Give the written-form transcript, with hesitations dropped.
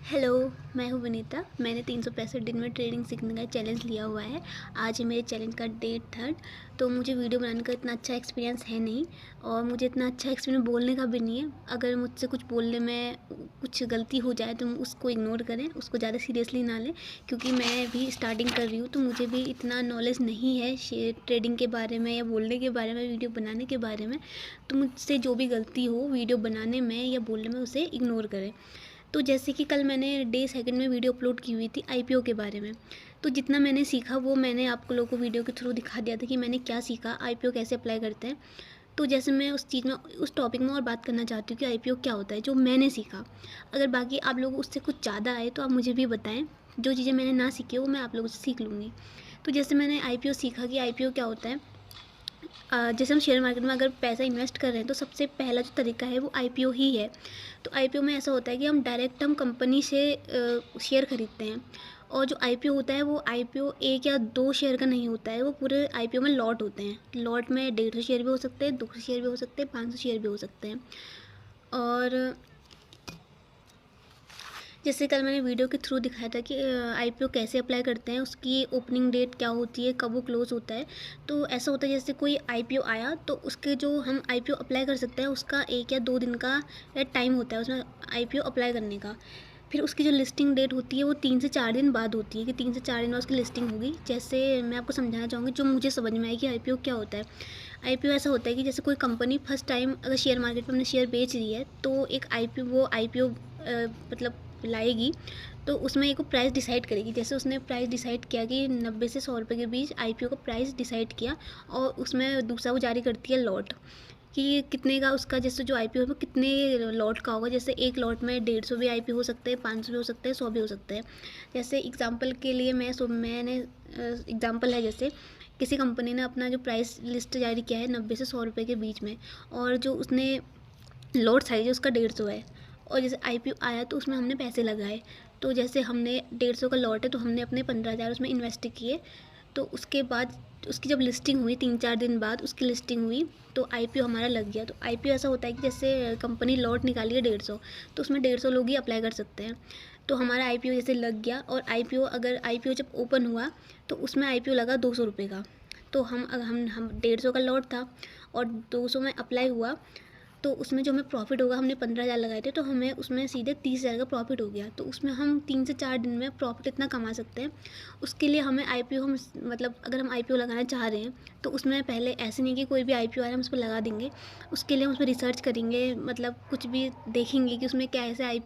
Hello, मैं हूँ विनीता। मैंने 365 दिन में ट्रेडिंग सीखने का चैलेंज लिया हुआ है। आज है मेरे चैलेंज का डे 3। तो मुझे वीडियो बनाने का इतना अच्छा एक्सपीरियंस है नहीं, और मुझे इतना अच्छा एक्सपीरियंस बोलने का भी नहीं है। अगर मुझसे कुछ बोलने में कुछ गलती हो जाए तो उसको इग्नोर करें, उसको ज़्यादा सीरियसली ना लें, क्योंकि मैं भी स्टार्टिंग कर रही हूँ तो मुझे भी इतना नॉलेज नहीं है ट्रेडिंग के बारे में या बोलने के बारे में, वीडियो बनाने के बारे में। तो मुझसे जो भी गलती हो वीडियो बनाने में या बोलने में, उसे इग्नोर करें। तो जैसे कि कल मैंने डे सेकंड में वीडियो अपलोड की हुई थी आईपीओ के बारे में। तो जितना मैंने सीखा वो मैंने आप लोगों को वीडियो के थ्रू दिखा दिया था कि मैंने क्या सीखा, आईपीओ कैसे अप्लाई करते हैं। तो जैसे मैं उस चीज़ में, उस टॉपिक में और बात करना चाहती हूँ कि आईपीओ क्या होता है, जो मैंने सीखा। अगर बाकी आप लोग उससे कुछ ज़्यादा आए तो आप मुझे भी बताएं। जो चीज़ें मैंने ना सीखी वो मैं आप लोगों से सीख लूँगी। तो जैसे मैंने आईपीओ सीखा कि आईपीओ क्या होता है। जैसे हम शेयर मार्केट में अगर पैसा इन्वेस्ट कर रहे हैं तो सबसे पहला जो तरीका है वो आईपीओ ही है। तो आईपीओ में ऐसा होता है कि हम डायरेक्ट कंपनी से शेयर खरीदते हैं। और जो आईपीओ होता है वो आईपीओ एक या दो शेयर का नहीं होता है, वो पूरे आईपीओ में लॉट होते हैं। लॉट में 150 शेयर भी हो सकते हैं, 200 शेयर भी हो सकते हैं, 500 शेयर भी हो सकते हैं। और जैसे कल मैंने वीडियो के थ्रू दिखाया था कि आईपीओ कैसे अप्लाई करते हैं, उसकी ओपनिंग डेट क्या होती है, कब वो क्लोज़ होता है। तो ऐसा होता है जैसे कोई आईपीओ आया तो उसके जो हम आईपीओ अप्लाई कर सकते हैं उसका 1 या 2 दिन का या टाइम होता है उसमें आईपीओ अप्लाई करने का। फिर उसकी जो लिस्टिंग डेट होती है वो 3 से 4 दिन बाद होती है, कि 3 से 4 दिन बाद उसकी लिस्टिंग होगी। जैसे मैं आपको समझाना चाहूँगी जो मुझे समझ में आए कि आईपीओ क्या होता है। आईपीओ ऐसा होता है कि जैसे कोई कंपनी फर्स्ट टाइम अगर शेयर मार्केट में अपने शेयर बेच रही है तो एक आईपीओ मतलब लाएगी। तो उसमें एक प्राइस डिसाइड करेगी। जैसे उसने प्राइस डिसाइड किया कि 90 से 100 रुपये के बीच आईपीओ का प्राइस डिसाइड किया, और उसमें दूसरा वो जारी करती है लॉट, कि कितने का उसका, जैसे जो आईपीओ है वो कितने लॉट का होगा। जैसे एक लॉट में 150 भी आईपीओ हो सकते हैं, 500 भी हो सकते हैं, 100 भी हो सकते हैं। जैसे एग्जांपल के लिए मैंने एग्जांपल है, जैसे किसी कंपनी ने अपना जो प्राइस लिस्ट जारी किया है 90 से 100 रुपये के बीच में, और जो उसने लॉट साइज़ है उसका 150 है। और जैसे आईपीओ आया तो उसमें हमने पैसे लगाए। तो जैसे हमने 150 का लॉट है तो हमने अपने 15,000 उसमें इन्वेस्ट किए। तो उसके बाद उसकी जब लिस्टिंग हुई 3-4 दिन बाद उसकी लिस्टिंग हुई, तो आईपीओ हमारा लग गया। तो आईपीओ ऐसा होता है कि जैसे कंपनी लॉट निकाली है 150, तो उसमें 150 लोग ही अप्लाई कर सकते हैं। तो हमारा आईपीओ जैसे लग गया, और आईपीओ जब ओपन हुआ तो उसमें आईपीओ लगा 200 रुपये का। तो हम 150 का लॉट था और 200 में अप्लाई हुआ। तो उसमें जो हमें प्रॉफिट होगा, हमने 15,000 लगाए थे तो हमें उसमें सीधे 30,000 का प्रॉफिट हो गया। तो उसमें हम 3 से 4 दिन में प्रॉफिट इतना कमा सकते हैं। उसके लिए हमें आईपीओ, हम मतलब अगर हम आईपीओ लगाना चाह रहे हैं तो उसमें पहले ऐसे नहीं कि कोई भी आईपीओ आ रहा है हम उस पर लगा देंगे। उसके लिए हम उस पर रिसर्च करेंगे, मतलब कुछ भी देखेंगे कि उसमें क्या ऐसे